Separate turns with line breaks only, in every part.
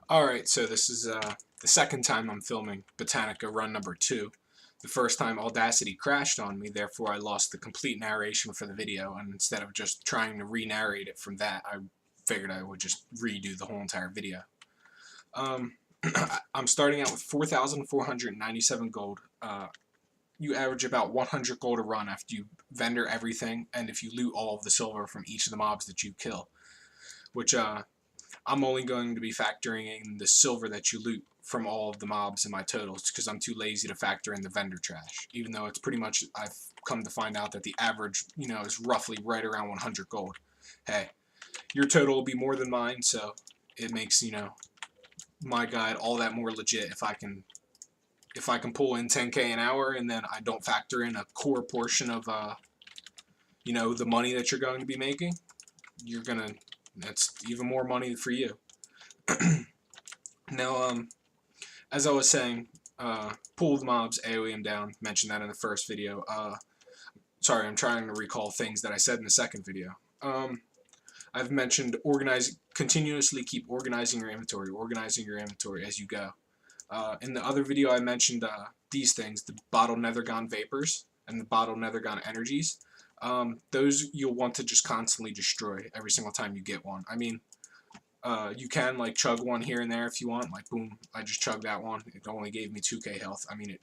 Alright, so this is the second time I'm filming Botanica run number 2. The first time Audacity crashed on me, therefore I lost the complete narration for the video, and instead of just trying to re-narrate it from that, I figured I would just redo the whole entire video. I'm starting out with 4,497 gold. You average about 100 gold a run after you vendor everything, and if you loot all of the silver from each of the mobs that you kill, which I'm only going to be factoring in the silver that you loot from all of the mobs in my totals because I'm too lazy to factor in the vendor trash. Even though it's pretty much, I've come to find out that the average, is roughly right around 100 gold. Hey, your total will be more than mine, so it makes, my guide all that more legit if I can pull in 10k an hour and then I don't factor in a core portion of, the money that you're going to be making. That's even more money for you. Now, as I was saying, pull the mobs, AoE them down, mentioned that in the first video. Sorry, I'm trying to recall things that I said in the second video. I've mentioned continuously keep organizing your inventory as you go. In the other video I mentioned these things, the bottle nethergon vapors and the bottle nethergon energies. Those you'll want to just constantly destroy every single time you get one. I mean, you can like chug one here and there if you want, like boom, I just chugged that one, it only gave me 2k health. I mean, it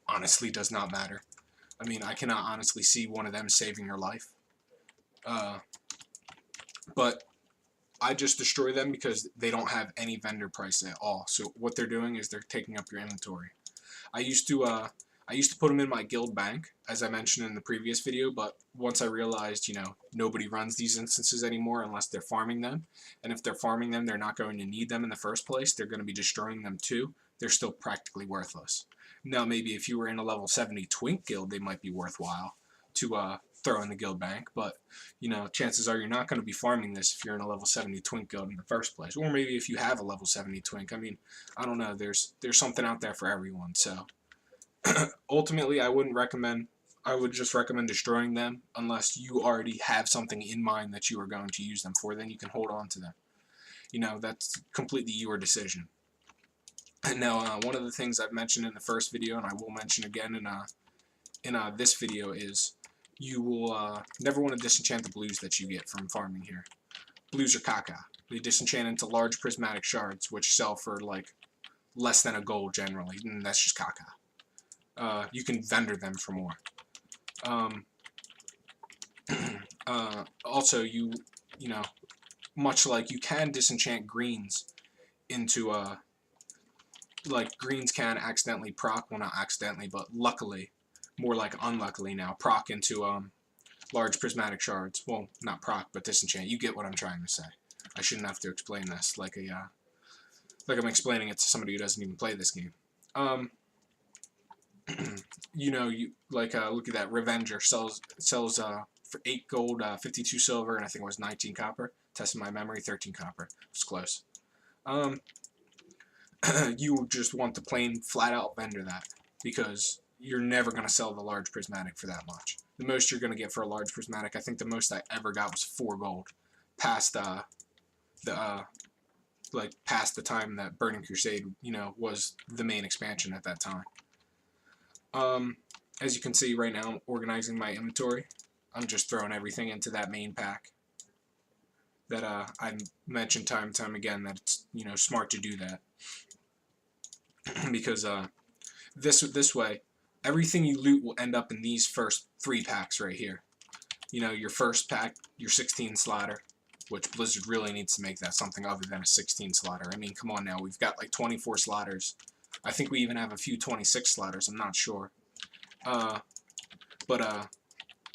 honestly does not matter. I mean, I cannot honestly see one of them saving your life. But I just destroy them because they don't have any vendor price at all. So what they're doing is they're taking up your inventory. I used to put them in my guild bank, as I mentioned in the previous video, but once I realized, nobody runs these instances anymore unless they're farming them. And if they're farming them, they're not going to need them in the first place. They're going to be destroying them too. They're still practically worthless. Now, maybe if you were in a level 70 twink guild, they might be worthwhile to throw in the guild bank, but chances are you're not going to be farming this if you're in a level 70 twink guild in the first place. Or maybe if you have a level 70 twink. I mean, I don't know, there's something out there for everyone. So ultimately I would just recommend destroying them unless you already have something in mind that you are going to use them for. Then you can hold on to them. That's completely your decision. Now, one of the things I've mentioned in the first video, and I will mention again in this video, is you will never want to disenchant the blues that you get from farming here. Blues are caca. They disenchant into large prismatic shards, which sell for like less than a gold generally, and that's just caca. You can vendor them for more. Also, much like you can disenchant greens into like greens can accidentally proc, well not accidentally, but luckily, more like unluckily now, proc into large prismatic shards. Well, not proc, but disenchant. You get what I'm trying to say. I shouldn't have to explain this like I'm explaining it to somebody who doesn't even play this game. Look at that. Revenger sells for 8 gold, 52 silver, and I think it was 19 copper. Testing my memory, 13 copper. It's close. You just want to plain flat out vendor that because you're never going to sell the large prismatic for that much. The most you're going to get for a large prismatic, I think the most I ever got was 4 gold, past past the time that Burning Crusade, was the main expansion at that time. As you can see right now, I'm organizing my inventory. I'm just throwing everything into that main pack. That I mentioned time and time again that it's smart to do that because this way everything you loot will end up in these first 3 packs right here. Your first pack, your 16 slaughter, which Blizzard really needs to make that something other than a 16 slaughter. I mean, come on now, we've got like 24 slaughters. I think we even have a few 26 slaughters, I'm not sure. But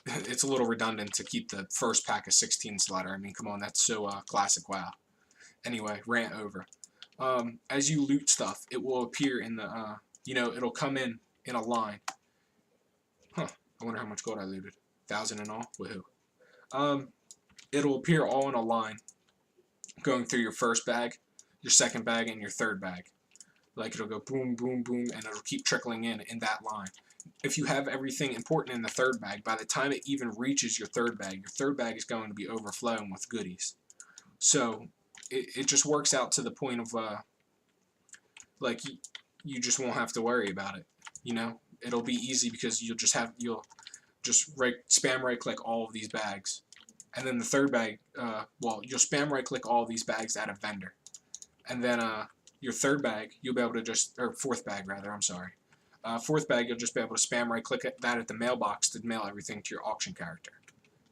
it's a little redundant to keep the first pack of 16 slaughter. I mean, come on, that's so classic WoW. Anyway, rant over. As you loot stuff, it will appear in the, it'll come in a line. Huh, I wonder how much gold I looted. 1,000 in all? Woohoo. It'll appear all in a line, going through your first bag, your second bag, and your third bag. Like, it'll go boom, boom, boom, and it'll keep trickling in that line. If you have everything important in the third bag, by the time it even reaches your third bag is going to be overflowing with goodies. So, it just works out to the point of like you just won't have to worry about it. You know, it'll be easy because you'll just spam right click all of these bags, and then the third bag, well, you'll spam right click all of these bags at a vendor, and then your third bag you'll be able to or fourth bag rather, I'm sorry. Fourth bag you'll just be able to spam right click that at the mailbox to mail everything to your auction character,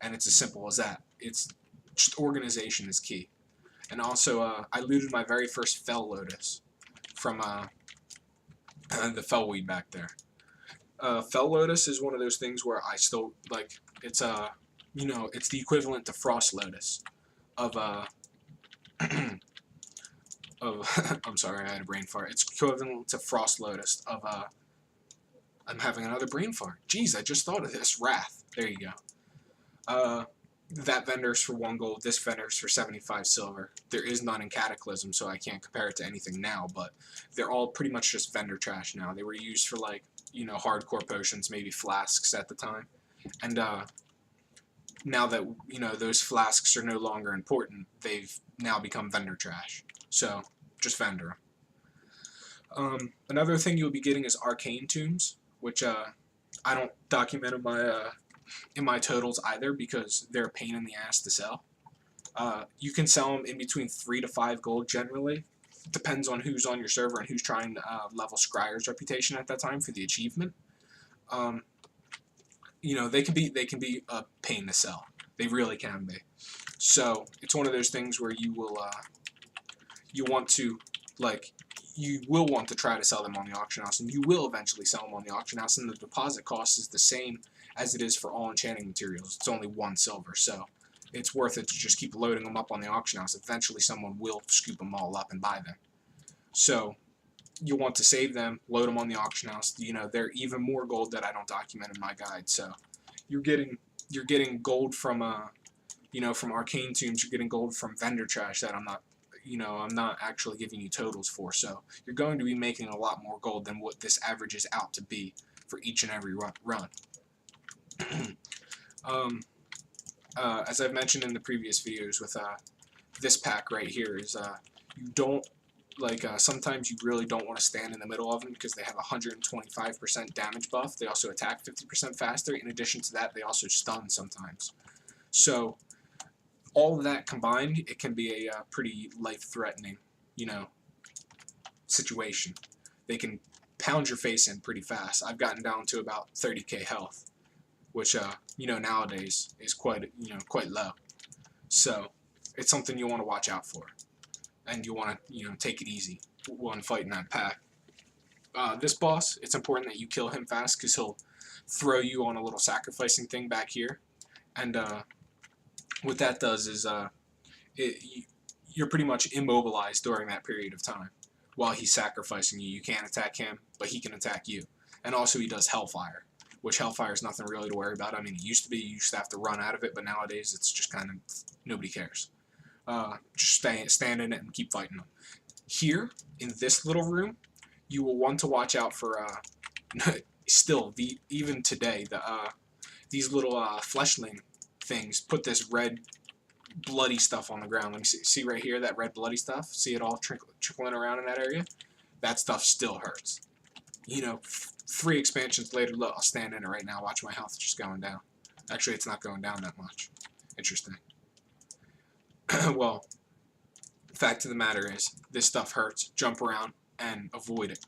and it's as simple as that. It's just organization is key. And also, I looted my very first Fel Lotus from the Felweed back there. Fel Lotus is one of those things where I still like. It's you know, it's the equivalent to Frost Lotus of of I'm sorry, I had a brain fart. It's equivalent to Frost Lotus of I'm having another brain fart. Jeez, I just thought of this. Wrath. There you go. That vendor's for 1 gold. This vendor's for 75 silver. There is none in Cataclysm, so I can't compare it to anything now. But they're all pretty much just vendor trash now. They were used for, like, you know, hardcore potions, maybe flasks at the time. And now that, you know, those flasks are no longer important, they've now become vendor trash. So just vendor. Another thing you'll be getting is arcane tombs, which I don't document in my totals either because they're a pain in the ass to sell. You can sell them in between 3 to 5 gold generally. Depends on who's on your server and who's trying to level Scryer's reputation at that time for the achievement. You know, they can be a pain to sell. They really can be. So it's one of those things where you will you want to try to sell them on the auction house, and you will eventually sell them on the auction house, and the deposit cost is the same as it is for all enchanting materials. It's only 1 silver, so it's worth it to just keep loading them up on the auction house. Eventually someone will scoop them all up and buy them. So you want to save them, load them on the auction house. You know, they're even more gold that I don't document in my guide. So you're getting gold from you know, from arcane tombs. You're getting gold from vendor trash that I'm not actually giving you totals for. So you're going to be making a lot more gold than what this averages out to be for each and every run. As I've mentioned in the previous videos with this pack right here is you don't sometimes you really don't want to stand in the middle of them because they have 125% damage buff. They also attack 50% faster. In addition to that, they also stun sometimes. So all of that combined, it can be a pretty life-threatening, you know, situation. They can pound your face in pretty fast. I've gotten down to about 30k health, which you know, nowadays is quite low. So it's something you want to watch out for, and you want to, you know, take it easy when fighting that pack. This boss, it's important that you kill him fast because he'll throw you on a little sacrificing thing back here, and what that does is you're pretty much immobilized during that period of time while he's sacrificing you. You can't attack him, but he can attack you. And also he does Hellfire, which Hellfire is nothing really to worry about. I mean, it used to be, you used to have to run out of it, but nowadays it's just kind of, nobody cares. Just stand in it and keep fighting them. Here, in this little room, you will want to watch out for, still, even today, these little fleshling things put this red bloody stuff on the ground. Let me see right here, that red bloody stuff. See it all trickling around in that area? That stuff still hurts. You know, 3 expansions later, look, I'll stand in it right now. Watch my health just going down. Actually, it's not going down that much. Interesting. Well, the fact of the matter is, this stuff hurts. Jump around and avoid it.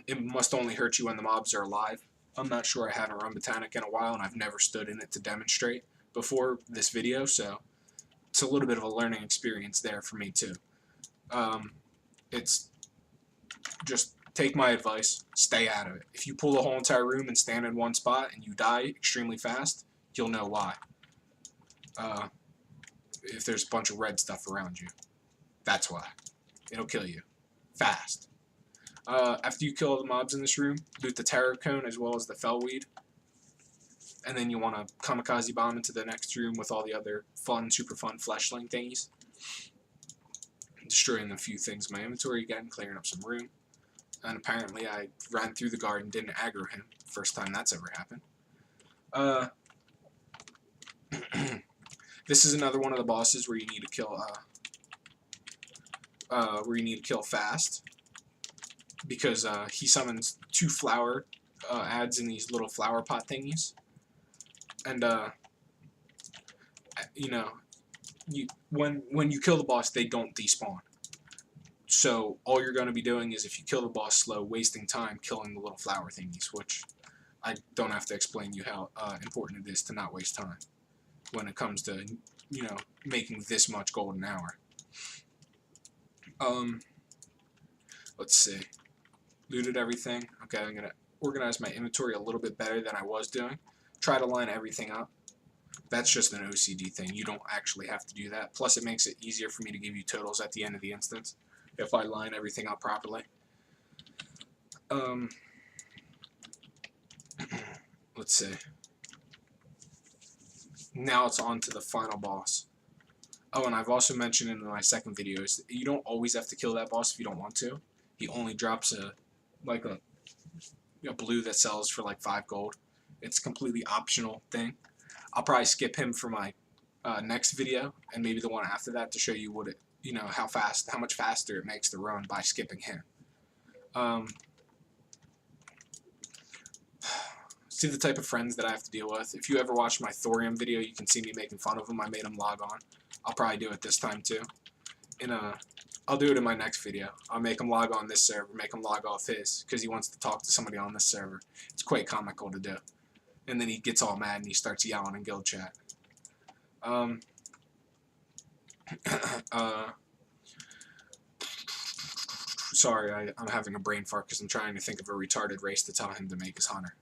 It must only hurt you when the mobs are alive. I'm not sure, I haven't run Botanica in a while, and I've never stood in it to demonstrate before this video, so it's a little bit of a learning experience there for me too. It's just take my advice, stay out of it. If you pull the whole entire room and stand in one spot and you die extremely fast, you'll know why. If there's a bunch of red stuff around you, that's why. It'll kill you fast. After you kill all the mobs in this room, loot the Terror Cone as well as the Felweed. And then you want to kamikaze bomb into the next room with all the other super fun fleshling thingies. Destroying a few things in my inventory again, clearing up some room. And apparently I ran through the guard and didn't aggro him. First time that's ever happened. This is another one of the bosses where you need to kill where you need to kill fast, because he summons 2 flower adds in these little flower pot thingies, and you know, when you kill the boss, they don't despawn. So all you're going to be doing is, if you kill the boss slow, wasting time killing the little flower thingies, which I don't have to explain to you how important it is to not waste time when it comes to, you know, making this much gold an hour. Let's see. Looted everything. Okay, I'm going to organize my inventory a little bit better than I was doing. Try to line everything up. That's just an OCD thing. You don't actually have to do that. Plus, it makes it easier for me to give you totals at the end of the instance if I line everything up properly. Let's see. Now it's on to the final boss. Oh, and I've also mentioned in my second video is that you don't always have to kill that boss if you don't want to. He only drops a blue that sells for like 5 gold. It's a completely optional thing. I'll probably skip him for my next video, and maybe the one after that, to show you what it, you know, how much faster it makes the run by skipping him. See the type of friends that I have to deal with. If you ever watch my thorium video, you can see me making fun of him. I made him log on. I'll probably do it this time too. I'll do it in my next video. I'll make him log on this server, make him log off his, because he wants to talk to somebody on this server. It's quite comical to do. And then he gets all mad and he starts yelling in guild chat. Sorry, I'm having a brain fart because I'm trying to think of a retarded race to tell him to make his hunter.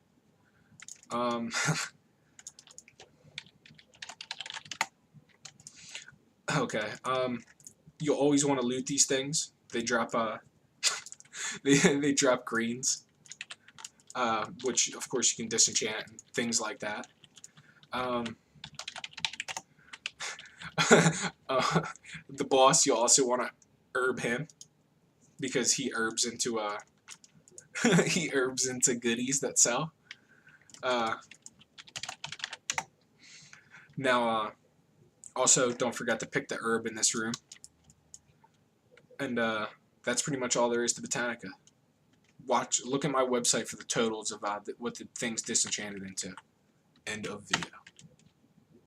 Okay, you'll always want to loot these things. They drop, they drop greens, which of course you can disenchant and things like that. The boss, you also want to herb him, because he herbs into he herbs into goodies that sell. Now, also don't forget to pick the herb in this room. And that's pretty much all there is to Botanica. Look at my website for the totals of what the thing's disenchanted into. End of video.